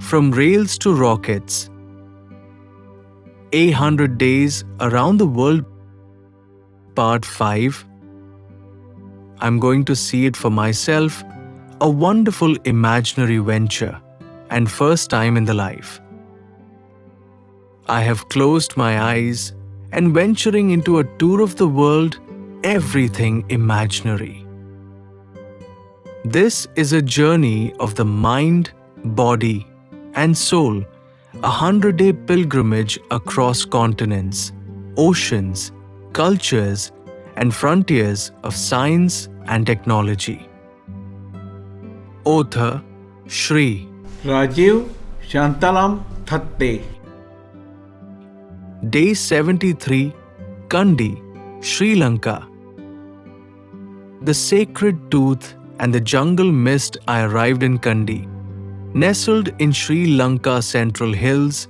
From Rails to Rockets. 800 Days Around the World Part 5. I'm going to see it for myself, a wonderful imaginary venture, and first time in the life. I have closed my eyes and venturing into a tour of the world, everything imaginary. This is a journey of the mind, body, and soul, 100-day pilgrimage across continents, oceans, cultures, and frontiers of science and technology. Author Shri Rajeev Shantalam Thatte. Day 73, Kandy, Sri Lanka. The sacred tooth and the jungle mist. I arrived in Kandy, nestled in Sri Lanka's central hills,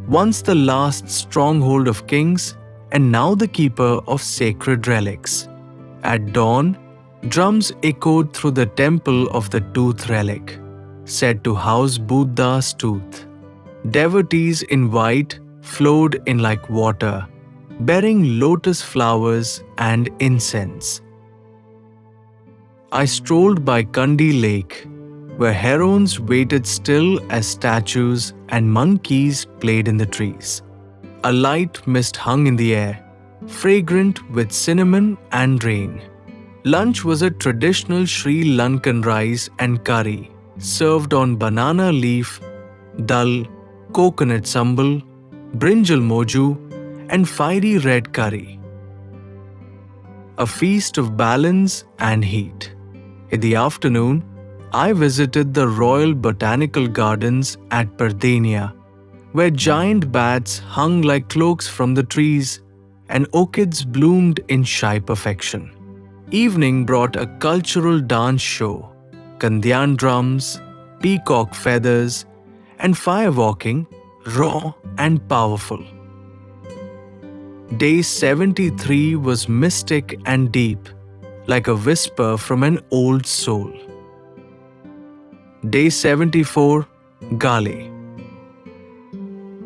once the last stronghold of kings and now the keeper of sacred relics. At dawn, drums echoed through the temple of the tooth relic, said to house Buddha's tooth. Devotees in white flowed in like water, bearing lotus flowers and incense. I strolled by Kandy Lake, where herons waited still as statues and monkeys played in the trees. A light mist hung in the air, fragrant with cinnamon and rain. Lunch was a traditional Sri Lankan rice and curry, served on banana leaf, dal, coconut sambal, brinjal moju, and fiery red curry. A feast of balance and heat. In the afternoon, I visited the Royal Botanical Gardens at Pardenia, where giant bats hung like cloaks from the trees and orchids bloomed in shy perfection. Evening brought a cultural dance show, Kandyan drums, peacock feathers, and firewalking, raw and powerful. Day 73 was mystic and deep, like a whisper from an old soul. Day 74, Gale.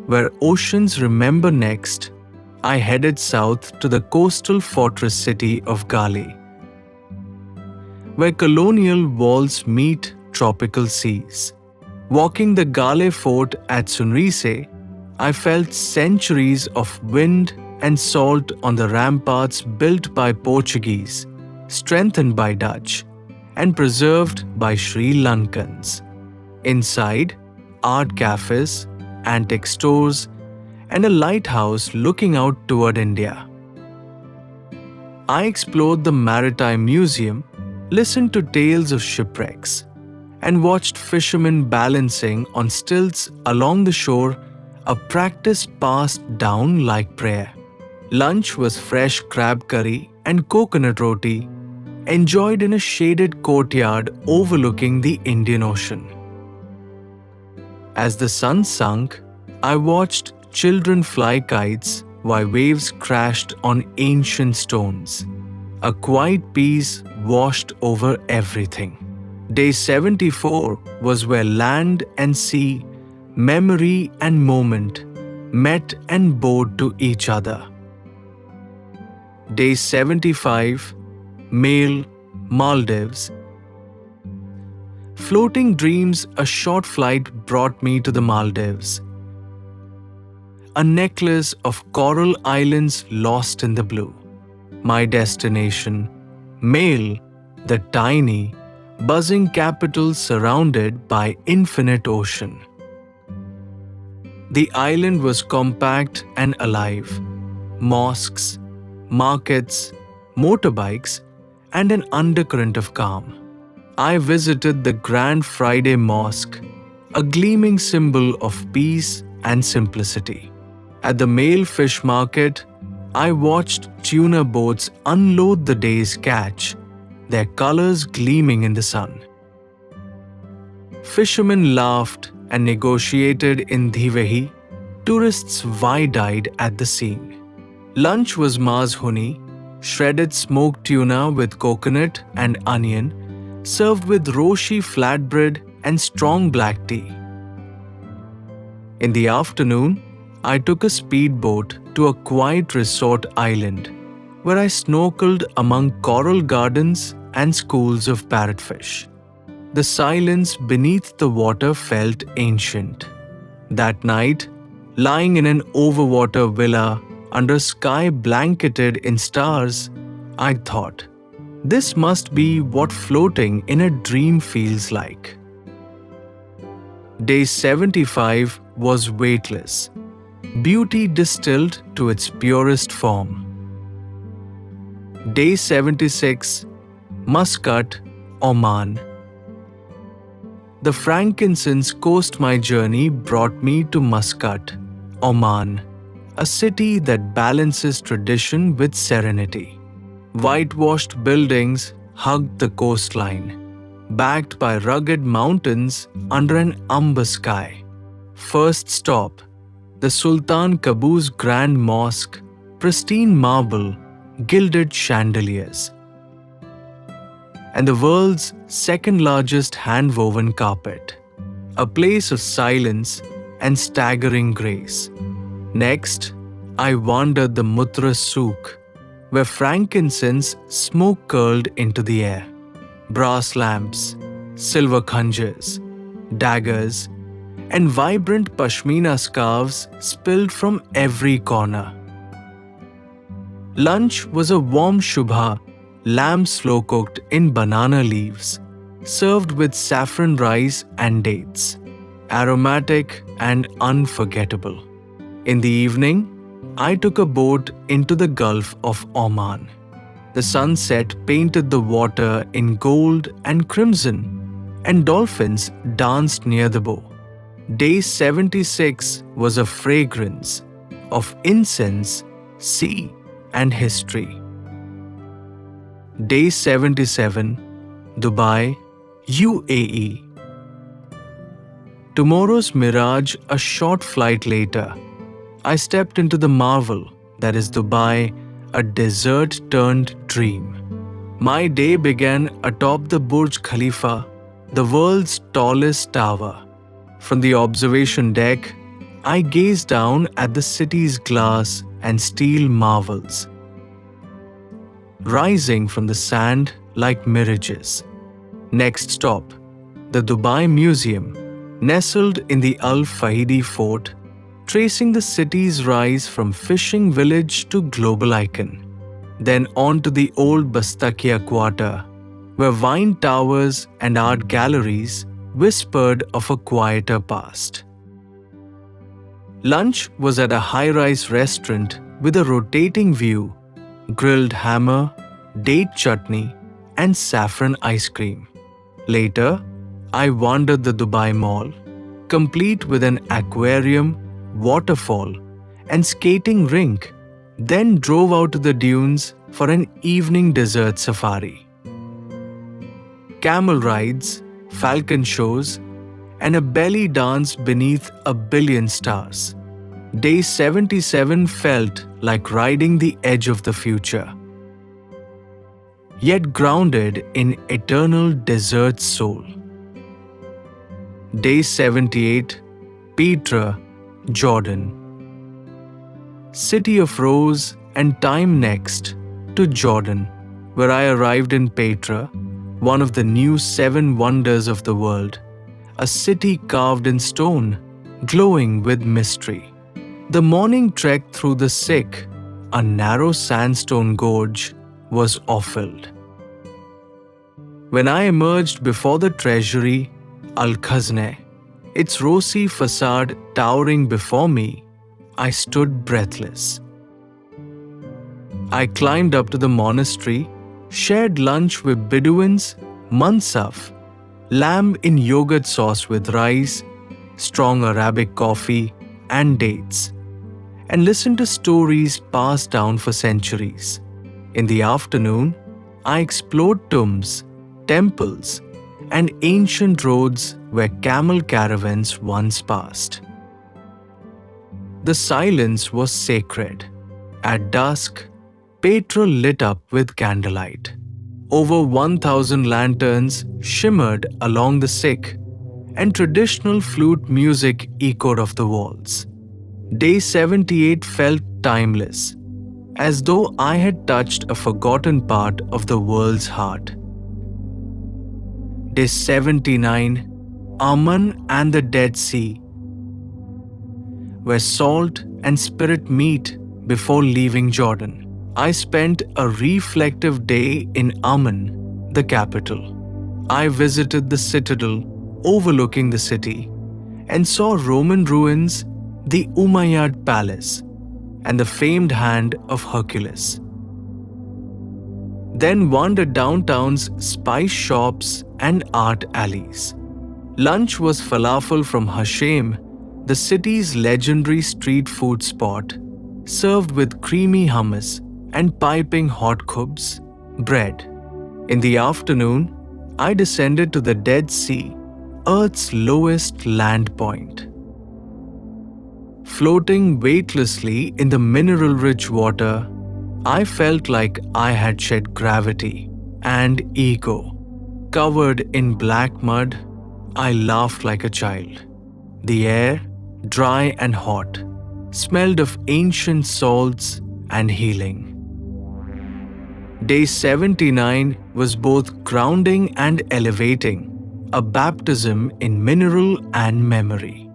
Where oceans remember next, I headed south to the coastal fortress city of Gale, where colonial walls meet tropical seas. Walking the Gale fort at Sunrise, I felt centuries of wind and salt on the ramparts built by Portuguese, strengthened by Dutch, and preserved by Sri Lankans. Inside, art cafes, antique stores, and a lighthouse looking out toward India. I explored the Maritime Museum, listened to tales of shipwrecks, and watched fishermen balancing on stilts along the shore, a practice passed down like prayer. Lunch was fresh crab curry and coconut roti, enjoyed in a shaded courtyard overlooking the Indian Ocean. As the sun sunk, I watched children fly kites while waves crashed on ancient stones. A quiet peace washed over everything. Day 74 was where land and sea, memory and moment met and bowed to each other. Day 75, Male, Maldives. Floating dreams, a short flight brought me to the Maldives. A necklace of coral islands lost in the blue. My destination, Male, the tiny, buzzing capital surrounded by infinite ocean. The island was compact and alive. Mosques, markets, motorbikes, and an undercurrent of calm. I visited the Grand Friday Mosque, a gleaming symbol of peace and simplicity. At the Male Fish Market, I watched tuna boats unload the day's catch, their colors gleaming in the sun. Fishermen laughed and negotiated in Dhivehi. Tourists wide-eyed at the scene. Lunch was Maz Huni, shredded smoked tuna with coconut and onion, served with roshi flatbread and strong black tea. In the afternoon, I took a speedboat to a quiet resort island where I snorkeled among coral gardens and schools of parrotfish. The silence beneath the water felt ancient. That night, lying in an overwater villa under a sky blanketed in stars, I thought, this must be what floating in a dream feels like. Day 75 was weightless, beauty distilled to its purest form. Day 76, Muscat, Oman. The frankincense coast my journey brought me to Muscat, Oman, a city that balances tradition with serenity. Whitewashed buildings hugged the coastline, backed by rugged mountains under an umber sky. First stop, the Sultan Qaboos Grand Mosque, pristine marble, gilded chandeliers. And the world's second largest hand-woven carpet, a place of silence and staggering grace. Next, I wandered the Mutra Souk, where frankincense smoke curled into the air. Brass lamps, silver khanjars, daggers, and vibrant pashmina scarves spilled from every corner. Lunch was a warm shubha, lamb slow-cooked in banana leaves, served with saffron rice and dates, aromatic and unforgettable. In the evening, I took a boat into the Gulf of Oman. The sunset painted the water in gold and crimson, and dolphins danced near the bow. Day 76 was a fragrance of incense, sea, and history. Day 77, Dubai, UAE. Tomorrow's mirage, a short flight later, I stepped into the marvel that is Dubai, a desert-turned dream. My day began atop the Burj Khalifa, the world's tallest tower. From the observation deck, I gazed down at the city's glass and steel marvels, rising from the sand like mirages. Next stop, the Dubai Museum, nestled in the Al Fahidi Fort, tracing the city's rise from fishing village to global icon. Then on to the old Bastakia Quarter, where wine towers and art galleries whispered of a quieter past. Lunch was at a high-rise restaurant with a rotating view, grilled hammer, date chutney, and saffron ice cream. Later, I wandered the Dubai Mall, complete with an aquarium, waterfall, and skating rink, then drove out to the dunes for an evening desert safari. Camel rides, falcon shows, and a belly dance beneath a billion stars. Day 77 felt like riding the edge of the future, yet grounded in eternal desert soul. Day 78, Petra, Jordan. City of Rose and time. Next to Jordan, where I arrived in Petra, one of the new 7 wonders of the world, a city carved in stone, glowing with mystery. The morning trek through the Sikh, a narrow sandstone gorge, was awful. When I emerged before the treasury, Al-Khazne, its rosy facade towering before me, I stood breathless. I climbed up to the monastery, shared lunch with Bedouins, mansaf, lamb in yogurt sauce with rice, strong Arabic coffee, and dates, and listened to stories passed down for centuries. In the afternoon, I explored tombs, temples, and ancient roads where camel caravans once passed. The silence was sacred. At dusk, Petra lit up with candlelight. Over 1,000 lanterns shimmered along the Sikh, and traditional flute music echoed off the walls. Day 78 felt timeless, as though I had touched a forgotten part of the world's heart. Day 79, Aman and the Dead Sea, where salt and spirit meet before leaving Jordan. I spent a reflective day in Amman, the capital. I visited the citadel overlooking the city and saw Roman ruins, the Umayyad palace, and the famed hand of Hercules. Then wandered downtown's spice shops and art alleys. Lunch was falafel from Hashem, the city's legendary street food spot, served with creamy hummus and piping hot khubz, bread. In the afternoon, I descended to the Dead Sea, Earth's lowest land point. Floating weightlessly in the mineral-rich water, I felt like I had shed gravity and ego. Covered in black mud, I laughed like a child. The air, dry and hot, smelled of ancient salts and healing. Day 79 was both grounding and elevating, a baptism in mineral and memory.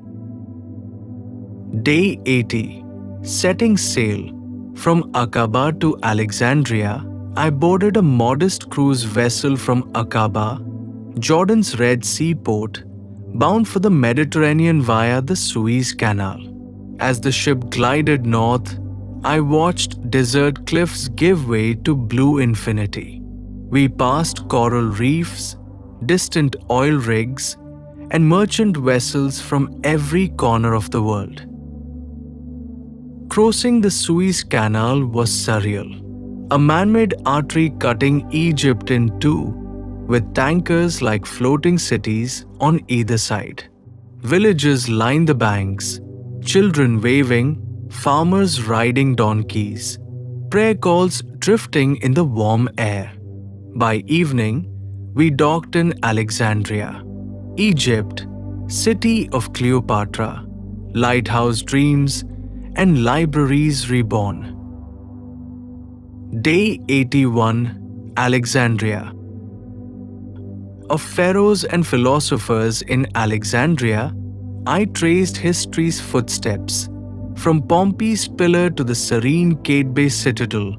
Day 80, setting sail from Aqaba to Alexandria, I boarded a modest cruise vessel from Aqaba, Jordan's Red Sea port, bound for the Mediterranean via the Suez Canal. As the ship glided north, I watched desert cliffs give way to blue infinity. We passed coral reefs, distant oil rigs, and merchant vessels from every corner of the world. Crossing the Suez Canal was surreal, a man-made artery cutting Egypt in two, with tankers like floating cities on either side. Villages lined the banks, children waving, farmers riding donkeys, prayer calls drifting in the warm air. By evening, we docked in Alexandria, Egypt, city of Cleopatra, lighthouse dreams, and libraries reborn. Day 81, Alexandria. Of pharaohs and philosophers in Alexandria, I traced history's footsteps, from Pompey's pillar to the serene Kate-based citadel,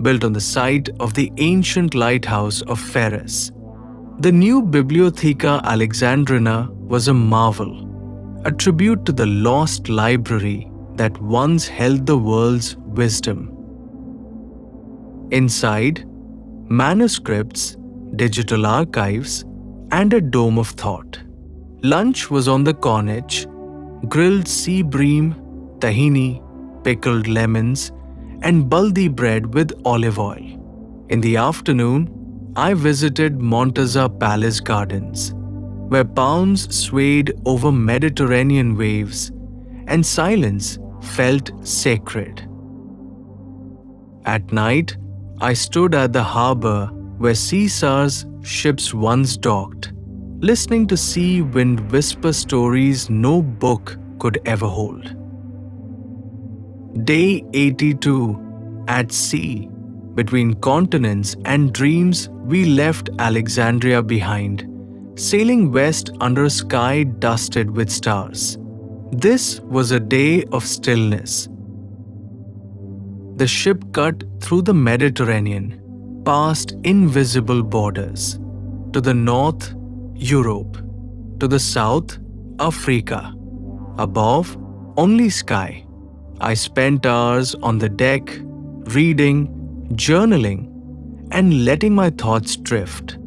built on the site of the ancient lighthouse of Pharos. The new Bibliotheca Alexandrina was a marvel, a tribute to the lost library that once held the world's wisdom. Inside, manuscripts, digital archives, and a dome of thought. Lunch was on the corniche, grilled sea bream, tahini, pickled lemons, and baldi bread with olive oil. In the afternoon, I visited Montazah Palace Gardens, where palms swayed over Mediterranean waves and silence felt sacred. At night, I stood at the harbor where Caesar's ships once docked, listening to sea wind whisper stories no book could ever hold. Day 82, at sea, between continents and dreams, we left Alexandria behind, sailing west under a sky dusted with stars. This was a day of stillness. The ship cut through the Mediterranean, past invisible borders. To the north, Europe. To the south, Africa. Above, only sky. I spent hours on the deck, reading, journaling, and letting my thoughts drift.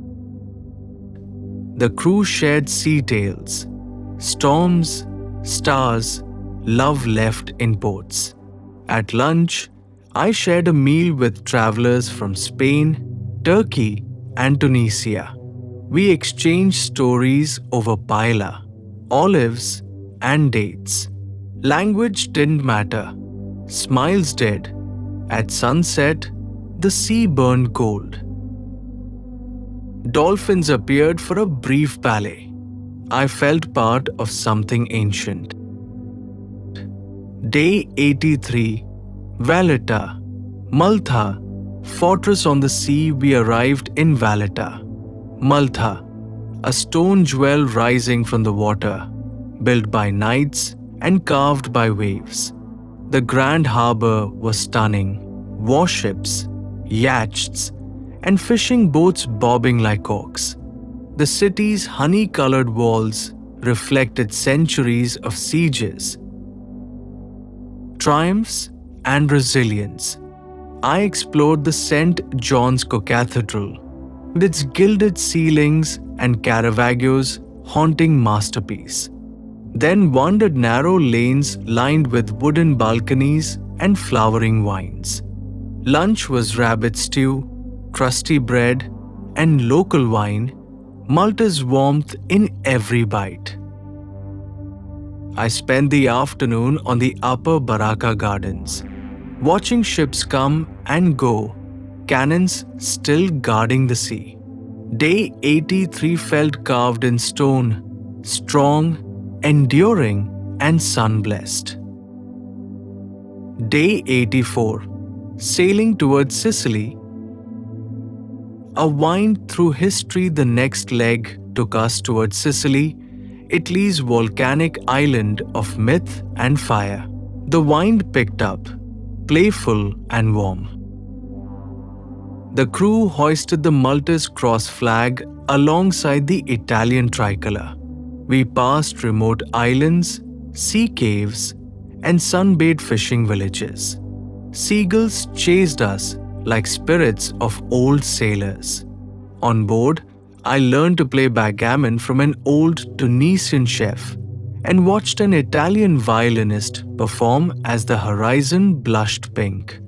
The crew shared sea tales, storms, stars, love left in ports. At lunch, I shared a meal with travelers from Spain, Turkey, and Tunisia. We exchanged stories over paella, olives, and dates. Language didn't matter. Smiles did. At sunset, the sea burned gold. Dolphins appeared for a brief ballet. I felt part of something ancient. Day 83, Valletta, Maltha, fortress on the sea. We arrived in Valletta. Maltha, a stone jewel rising from the water, built by knights and carved by waves. The grand harbor was stunning. Warships, yachts, and fishing boats bobbing like corks. The city's honey-colored walls reflected centuries of sieges, triumphs, and resilience. I explored the St. John's Cathedral, with its gilded ceilings and Caravaggio's haunting masterpiece. Then wandered narrow lanes lined with wooden balconies and flowering vines. Lunch was rabbit stew, crusty bread, and local wine, Malta's warmth in every bite. I spent the afternoon on the upper Baraka Gardens, watching ships come and go, cannons still guarding the sea. Day 83 felt carved in stone, strong, enduring, and sun-blessed. Day 84, sailing towards Sicily. A wind through history. The next leg took us towards Sicily, Italy's volcanic island of myth and fire. The wind picked up, playful and warm. The crew hoisted the Maltese cross flag alongside the Italian tricolor. We passed remote islands, sea caves, and sunbathed fishing villages. Seagulls chased us like spirits of old sailors. On board, I learned to play backgammon from an old Tunisian chef and watched an Italian violinist perform as the horizon blushed pink.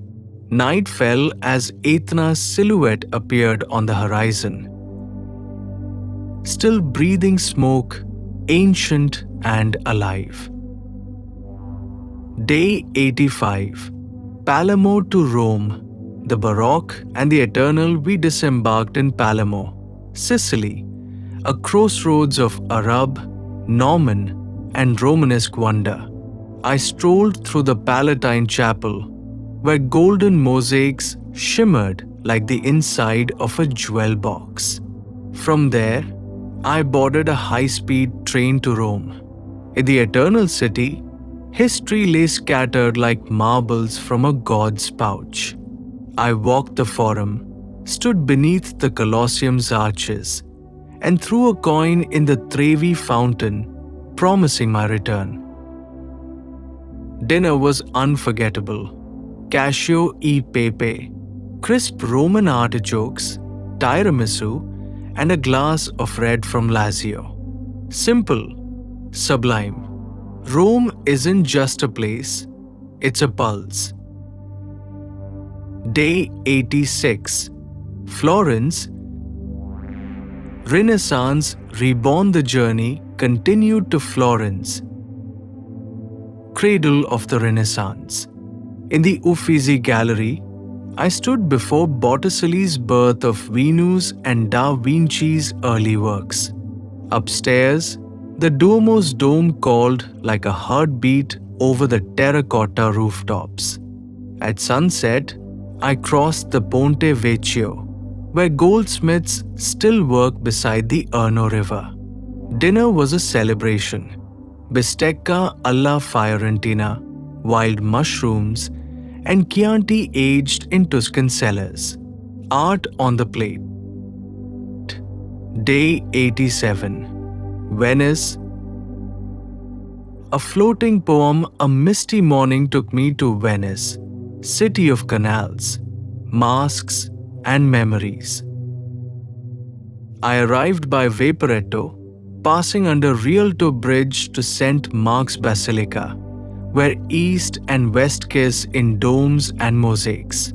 Night fell as Etna's silhouette appeared on the horizon, still breathing smoke, ancient and alive. Day 85, Palermo to Rome. The Baroque and the Eternal. We disembarked in Palermo, Sicily, a crossroads of Arab, Norman, and Romanesque wonder. I strolled through the Palatine Chapel, where golden mosaics shimmered like the inside of a jewel box. From there, I boarded a high-speed train to Rome. In the Eternal City, history lay scattered like marbles from a god's pouch. I walked the Forum, stood beneath the Colosseum's arches, and threw a coin in the Trevi fountain, promising my return. Dinner was unforgettable. Cascio e pepe, crisp Roman artichokes, tiramisu, and a glass of red from Lazio. Simple, sublime. Rome isn't just a place, it's a pulse. Day 86, Florence. Renaissance reborn. The journey continued to Florence, cradle of the Renaissance. In the Uffizi Gallery, I stood before Botticelli's Birth of Venus and Da Vinci's early works. Upstairs, the Duomo's dome called like a heartbeat over the terracotta rooftops. At sunset, I crossed the Ponte Vecchio, where goldsmiths still work beside the Arno River. Dinner was a celebration. Bistecca alla Fiorentina, wild mushrooms, and Chianti aged in Tuscan cellars. Art on the plate. Day 87, Venice. A floating poem. A misty morning took me to Venice, city of canals, masks, and memories. I arrived by Vaporetto, passing under Rialto Bridge to St. Mark's Basilica, where east and west kiss in domes and mosaics.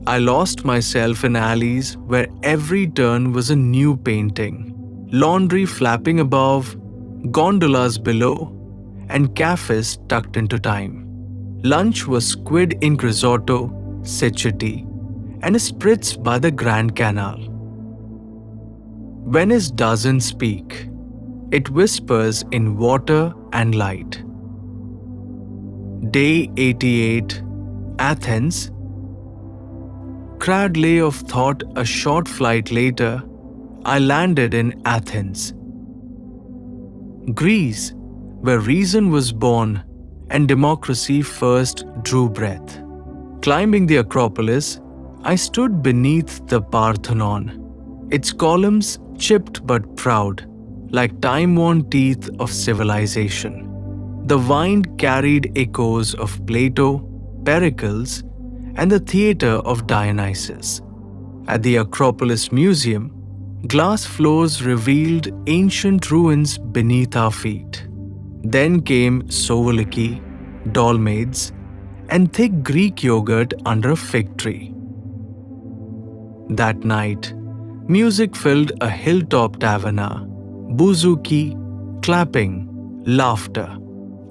I lost myself in alleys where every turn was a new painting. Laundry flapping above, gondolas below, and cafes tucked into time. Lunch was squid in risotto, cecchetti, and a spritz by the Grand Canal. Venice doesn't speak. It whispers in water and light. Day 88, Athens. Cradle of thought. A short flight later, I landed in Athens, Greece, where reason was born and democracy first drew breath. Climbing the Acropolis, I stood beneath the Parthenon, its columns chipped but proud, like time-worn teeth of civilization. The wind carried echoes of Plato, Pericles, and the theatre of Dionysus. At the Acropolis Museum, glass floors revealed ancient ruins beneath our feet. Then came souvlaki, dolmades, and thick Greek yogurt under a fig tree. That night, music filled a hilltop taverna, bouzouki, clapping, laughter.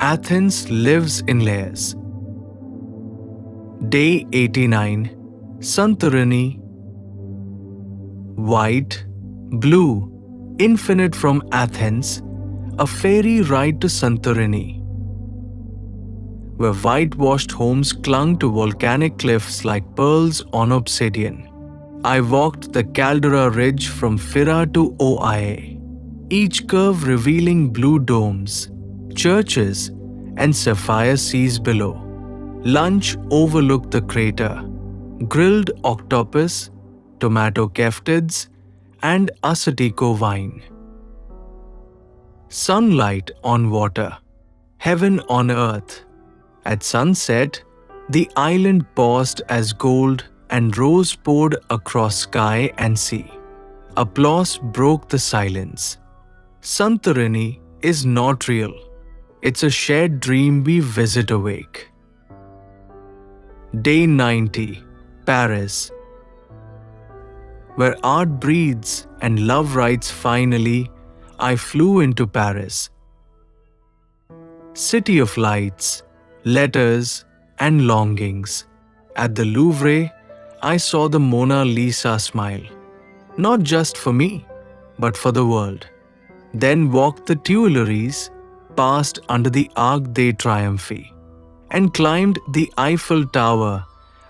Athens lives in layers. Day 89, Santorini. White, blue, infinite from Athens, a ferry ride to Santorini, where whitewashed homes clung to volcanic cliffs like pearls on obsidian. I walked the caldera ridge from Fira to Oia, each curve revealing blue domes, churches, and sapphire seas below. Lunch overlooked the crater, grilled octopus, tomato keftids, and Asatico wine. Sunlight on water, heaven on earth. At sunset, the island paused as gold and rose poured across sky and sea. Applause broke the silence. Santorini is not real. It's a shared dream we visit awake. Day 90, Paris. Where art breathes and love writes finally, I flew into Paris. City of lights, letters, and longings. At the Louvre, I saw the Mona Lisa smile. Not just for me, but for the world. Then walked the Tuileries, passed under the Arc de Triomphe, and climbed the Eiffel Tower,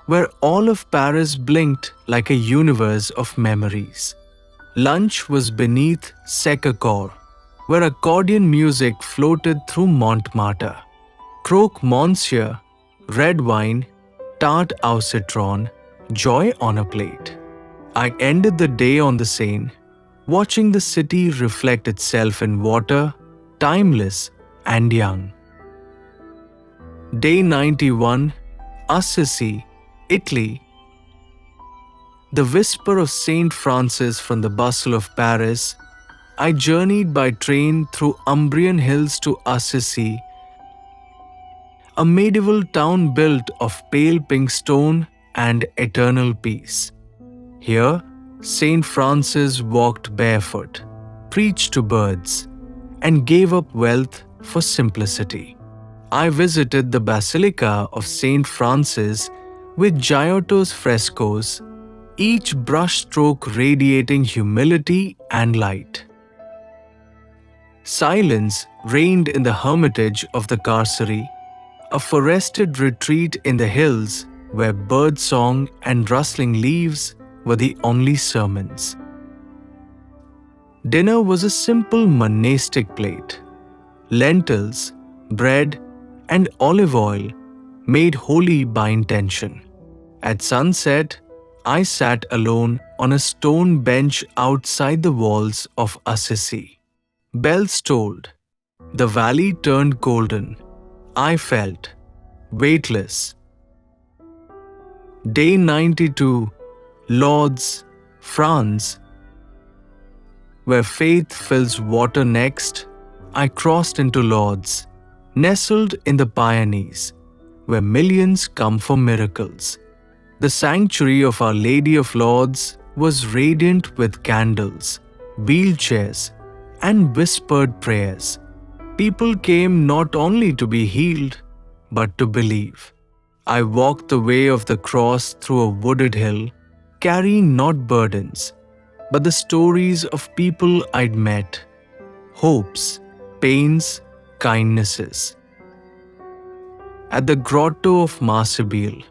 where all of Paris blinked like a universe of memories. Lunch was beneath Sacré-Cœur, where accordion music floated through Montmartre. Croque monsieur, red wine, tarte au citron, joy on a plate. I ended the day on the Seine, watching the city reflect itself in water, timeless and young. Day 91, Assisi, Italy. The whisper of Saint Francis from the bustle of Paris, I journeyed by train through Umbrian hills to Assisi, a medieval town built of pale pink stone and eternal peace. Here, Saint Francis walked barefoot, preached to birds, and gave up wealth for simplicity. I visited the Basilica of Saint Francis with Giotto's frescoes, each brushstroke radiating humility and light. Silence reigned in the hermitage of the Carcery, a forested retreat in the hills where birdsong and rustling leaves were the only sermons. Dinner was a simple monastic plate. Lentils, bread, and olive oil made holy by intention. At sunset, I sat alone on a stone bench outside the walls of Assisi. Bells tolled. The valley turned golden. I felt weightless. Day 92, Lourdes, France. Where faith fills water next, I crossed into Lourdes, nestled in the Pyrenees, where millions come for miracles. The sanctuary of Our Lady of Lourdes was radiant with candles, wheelchairs, and whispered prayers. People came not only to be healed, but to believe. I walked the way of the cross through a wooded hill, carrying not burdens, but the stories of people I'd met, hopes, pains, kindnesses. At the grotto of Marsibil,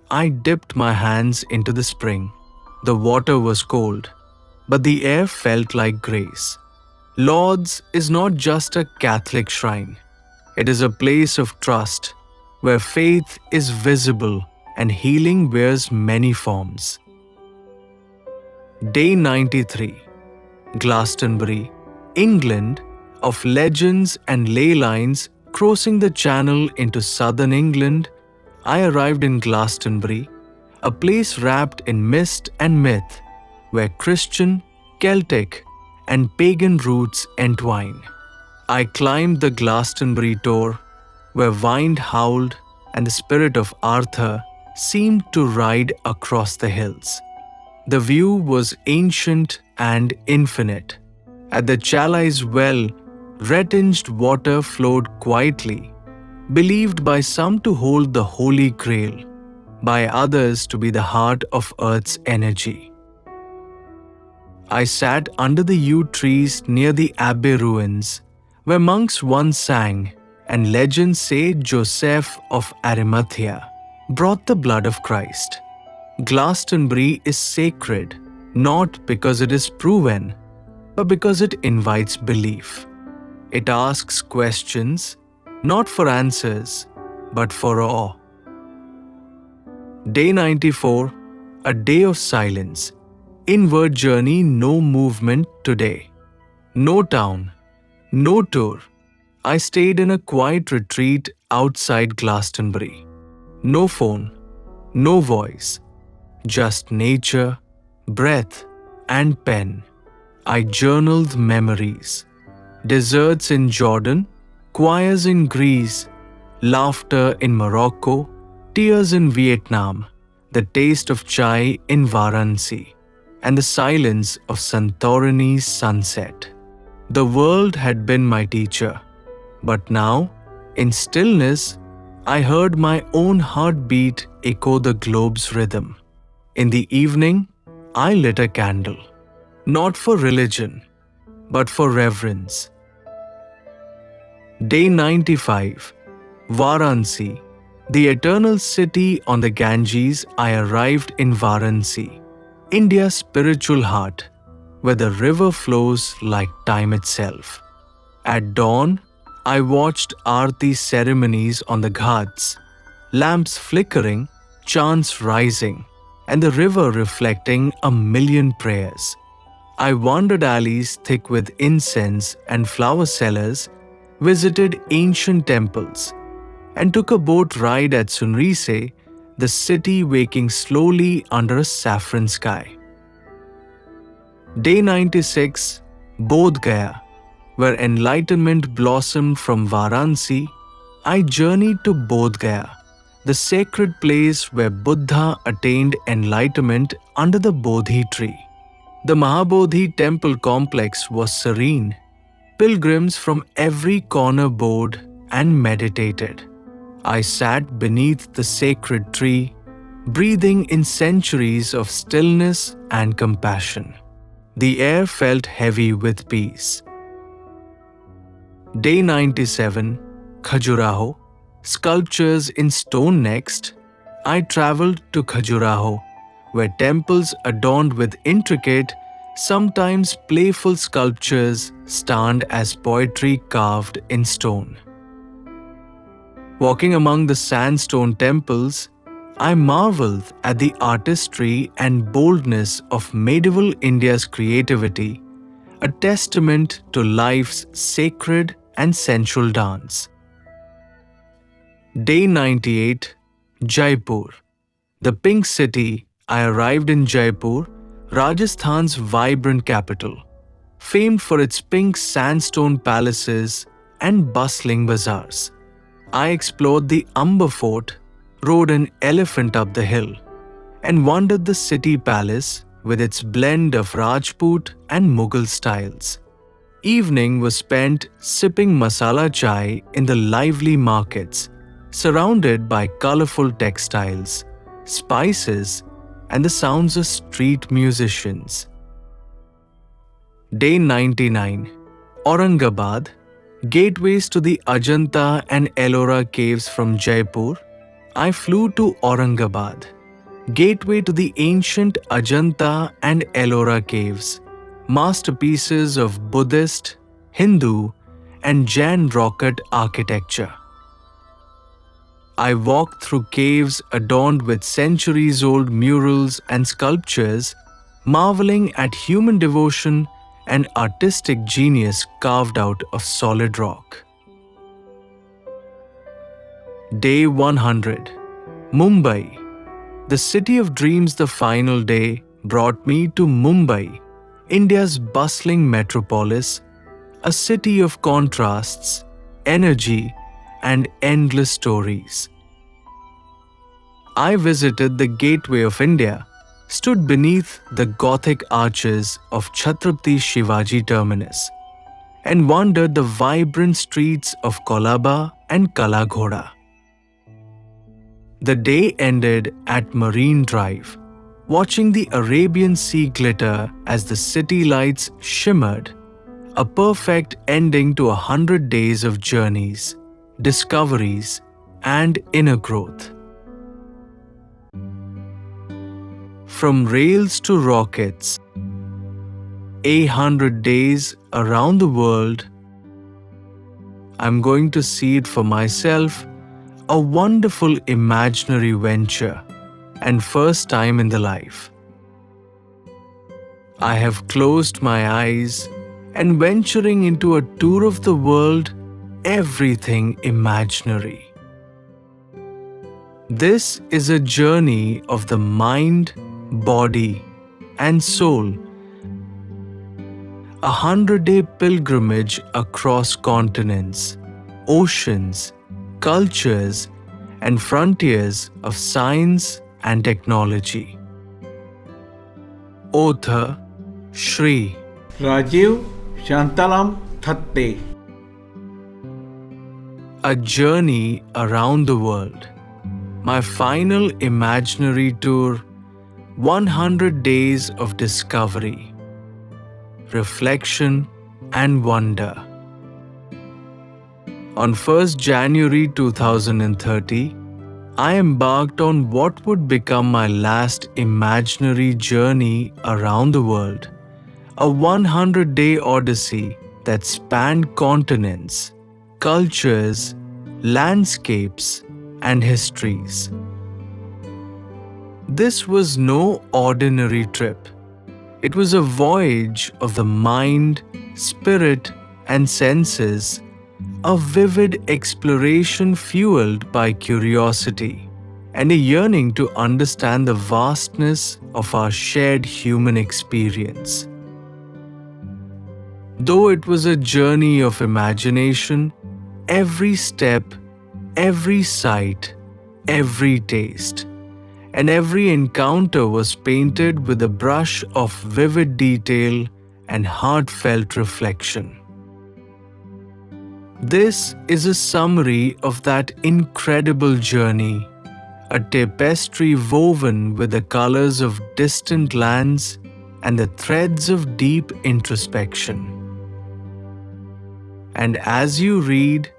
I dipped my hands into the spring. The water was cold, but the air felt like grace. Lord's is not just a Catholic shrine. It is a place of trust where faith is visible and healing wears many forms. Day 93, Glastonbury, England, of legends and ley lines crossing the channel into southern England, I arrived in Glastonbury, a place wrapped in mist and myth where Christian, Celtic, and pagan roots entwine. I climbed the Glastonbury Tor, where wind howled and the spirit of Arthur seemed to ride across the hills. The view was ancient and infinite. At the Chalice Well, red-tinged water flowed quietly, believed by some to hold the Holy Grail, by others to be the heart of Earth's energy. I sat under the yew trees near the Abbey ruins, where monks once sang, and legends say Joseph of Arimathea brought the blood of Christ. Glastonbury is sacred, not because it is proven, but because it invites belief. It asks questions, not for answers, but for awe. Day 94, a day of silence. Inward journey, no movement today. No town, no tour. I stayed in a quiet retreat outside Glastonbury. No phone, no voice, just nature, breath, and pen. I journaled memories. Deserts in Jordan, choirs in Greece, laughter in Morocco, tears in Vietnam, the taste of chai in Varanasi, and the silence of Santorini's sunset. The world had been my teacher, but now, in stillness, I heard my own heartbeat echo the globe's rhythm. In the evening, I lit a candle, not for religion, but for reverence. Day 95, Varanasi, the eternal city on the Ganges. I arrived in Varanasi, India's spiritual heart, where the river flows like time itself. At dawn, I watched Aarti ceremonies on the ghats, lamps flickering, chants rising, and the river reflecting a million prayers. I wandered alleys thick with incense and flower sellers, visited ancient temples, and took a boat ride at Sunrise, the city waking slowly under a saffron sky. Day 96, Bodh Gaya, where enlightenment blossomed from Varanasi. I journeyed to Bodh Gaya, the sacred place where Buddha attained enlightenment under the Bodhi tree. The Mahabodhi temple complex was serene. Pilgrims from every corner bowed and meditated. I sat beneath the sacred tree, breathing in centuries of stillness and compassion. The air felt heavy with peace. Day 97, Khajuraho, sculptures in stone next. I traveled to Khajuraho, where temples adorned with intricate, sometimes playful sculptures stand as poetry carved in stone. Walking among the sandstone temples, I marveled at the artistry and boldness of medieval India's creativity, a testament to life's sacred and sensual dance. Day 98, Jaipur, the Pink City. I arrived in Jaipur, Rajasthan's vibrant capital, famed for its pink sandstone palaces and bustling bazaars. I explored the Amba Fort, rode an elephant up the hill, and wandered the city palace with its blend of Rajput and Mughal styles. Evening was spent sipping masala chai in the lively markets, surrounded by colorful textiles, spices, and the sounds of street musicians. Day 99, Aurangabad, gateways to the Ajanta and Ellora caves from Jaipur. I flew to Aurangabad, gateway to the ancient Ajanta and Ellora caves, masterpieces of Buddhist, Hindu, and Jain rock-cut architecture. I walked through caves adorned with centuries-old murals and sculptures, marveling at human devotion and artistic genius carved out of solid rock. Day 100. Mumbai. The city of dreams, the final day, brought me to Mumbai, India's bustling metropolis, a city of contrasts, energy, and endless stories. I visited the Gateway of India, stood beneath the Gothic arches of Chhatrapati Shivaji Terminus, and wandered the vibrant streets of Kolaba and Kalaghoda. The day ended at Marine Drive, watching the Arabian Sea glitter as the city lights shimmered, a perfect ending to 100 days of journeys, discoveries, and inner growth. From rails to rockets, 100 days around the world. I'm going to see it for myself, a wonderful imaginary venture and first time in the life. I have closed my eyes and venturing into a tour of the world, everything imaginary. This is a journey of the mind, body, and soul. 100-day pilgrimage across continents, oceans, cultures, and frontiers of science and technology. Author Shri Rajeev Shantalam Thatte. A journey around the world. My final imaginary tour, 100 days of discovery, reflection, and wonder. On 1st January 2030, I embarked on what would become my last imaginary journey around the world, a 100-day odyssey that spanned continents, cultures, landscapes, and histories. This was no ordinary trip. It was a voyage of the mind, spirit, and senses, a vivid exploration fueled by curiosity and a yearning to understand the vastness of our shared human experience. Though it was a journey of imagination, every step, every sight, every taste, and every encounter was painted with a brush of vivid detail and heartfelt reflection. This is a summary of that incredible journey, a tapestry woven with the colors of distant lands and the threads of deep introspection. And as you read,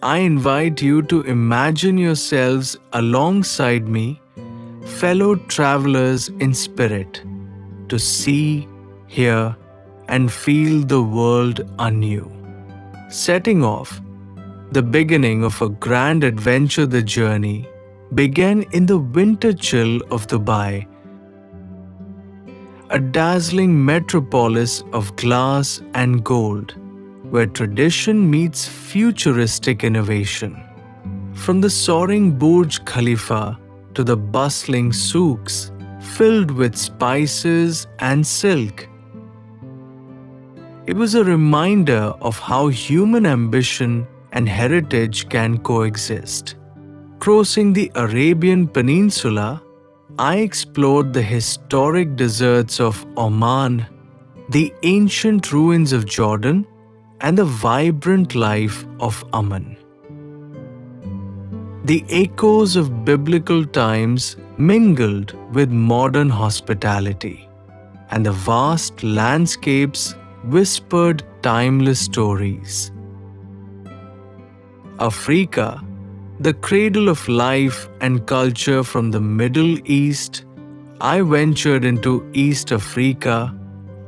I invite you to imagine yourselves alongside me, fellow travelers in spirit, to see, hear, and feel the world anew. Setting off, the beginning of a grand adventure. The journey began in the winter chill of Dubai, a dazzling metropolis of glass and gold, where tradition meets futuristic innovation. From the soaring Burj Khalifa to the bustling souks filled with spices and silk, it was a reminder of how human ambition and heritage can coexist. Crossing the Arabian Peninsula, I explored the historic deserts of Oman, the ancient ruins of Jordan, and the vibrant life of Amman. The echoes of biblical times mingled with modern hospitality, and the vast landscapes whispered timeless stories. Africa, the cradle of life and culture from the Middle East, I ventured into East Africa,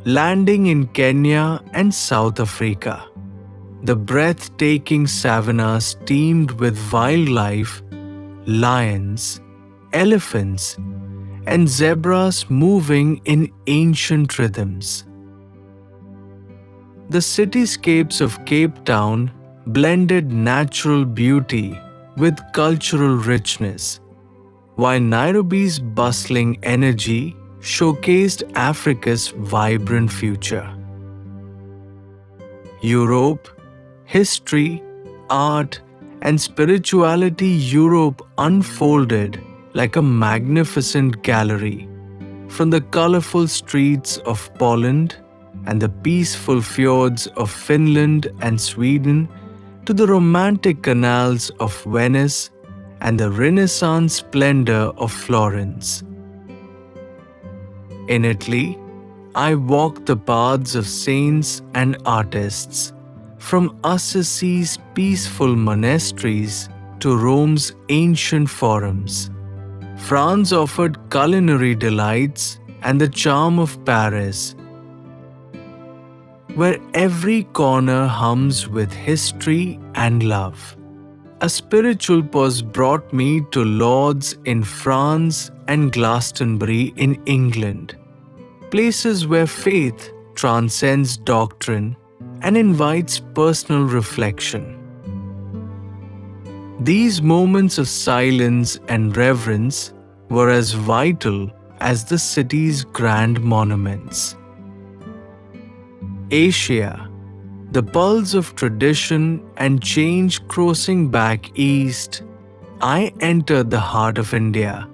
landing in Kenya and South Africa. The breathtaking savannas teemed with wildlife, lions, elephants, and zebras moving in ancient rhythms. The cityscapes of Cape Town blended natural beauty with cultural richness, while Nairobi's bustling energy showcased Africa's vibrant future. Europe, history, art, and spirituality. Europe unfolded like a magnificent gallery, from the colorful streets of Poland and the peaceful fjords of Finland and Sweden to the romantic canals of Venice and the Renaissance splendor of Florence. In Italy, I walked the paths of saints and artists, from Assisi's peaceful monasteries to Rome's ancient forums. France offered culinary delights and the charm of Paris, where every corner hums with history and love. A spiritual pause brought me to Lourdes in France and Glastonbury in England, places where faith transcends doctrine and invites personal reflection. These moments of silence and reverence were as vital as the city's grand monuments. Asia, the pulse of tradition and change crossing back east, I entered the heart of India,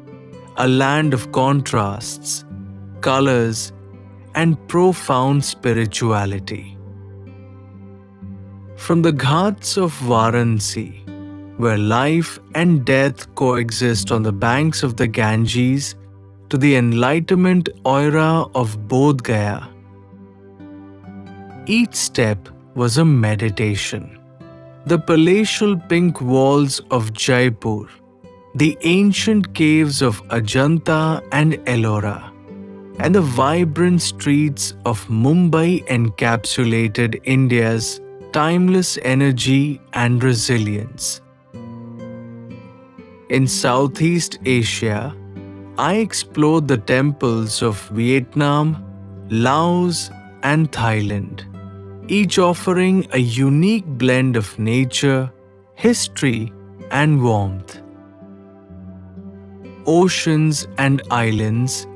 a land of contrasts, colors, and profound spirituality. From the ghats of Varanasi, where life and death coexist on the banks of the Ganges, to the enlightenment aura of Bodh Gaya, each step was a meditation. The palatial pink walls of Jaipur, the ancient caves of Ajanta and Ellora, and the vibrant streets of Mumbai encapsulated India's timeless energy and resilience. In Southeast Asia, I explored the temples of Vietnam, Laos, and Thailand, each offering a unique blend of nature, history, and warmth. Oceans and islands,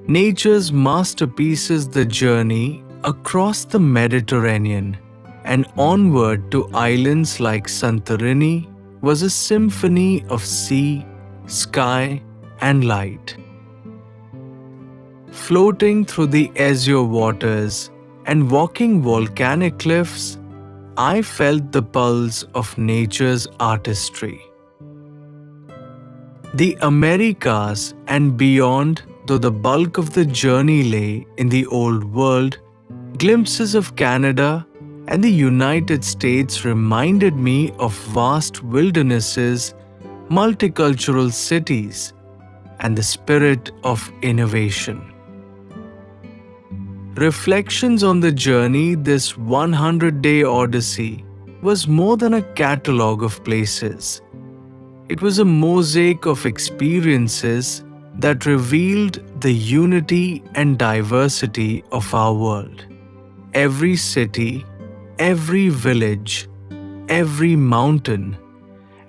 nature's masterpieces. The journey across the Mediterranean and onward to islands like Santorini was a symphony of sea, sky, and light. Floating through the azure waters and walking volcanic cliffs, I felt the pulse of nature's artistry. The Americas and beyond, though the bulk of the journey lay in the Old World, glimpses of Canada and the United States reminded me of vast wildernesses, multicultural cities, and the spirit of innovation. Reflections on the journey. This 100-day odyssey was more than a catalogue of places. It was a mosaic of experiences that revealed the unity and diversity of our world. Every city, every village, every mountain,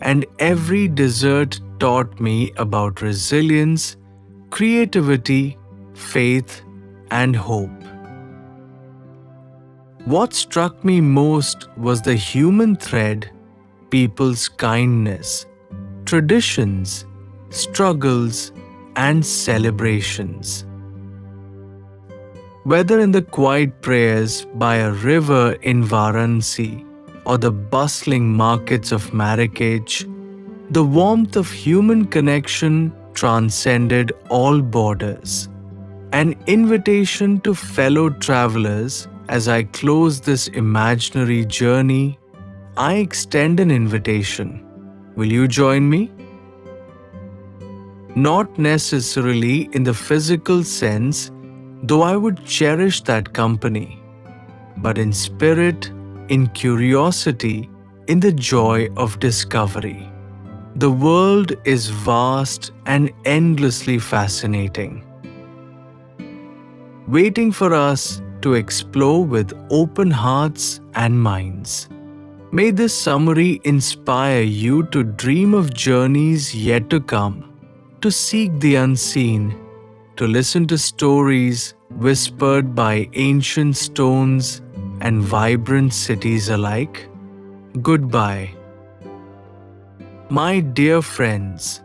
and every desert taught me about resilience, creativity, faith, and hope. What struck me most was the human thread, people's kindness, traditions, struggles, and celebrations. Whether in the quiet prayers by a river in Varanasi or the bustling markets of Marrakech, the warmth of human connection transcended all borders. An invitation to fellow travelers As I close this imaginary journey, I extend an invitation. Will you join me? Not necessarily in the physical sense, though I would cherish that company, but in spirit, in curiosity, in the joy of discovery. The world is vast and endlessly fascinating, waiting for us to explore with open hearts and minds. May this summary inspire you to dream of journeys yet to come, to seek the unseen, to listen to stories whispered by ancient stones and vibrant cities alike. Goodbye. My dear friends,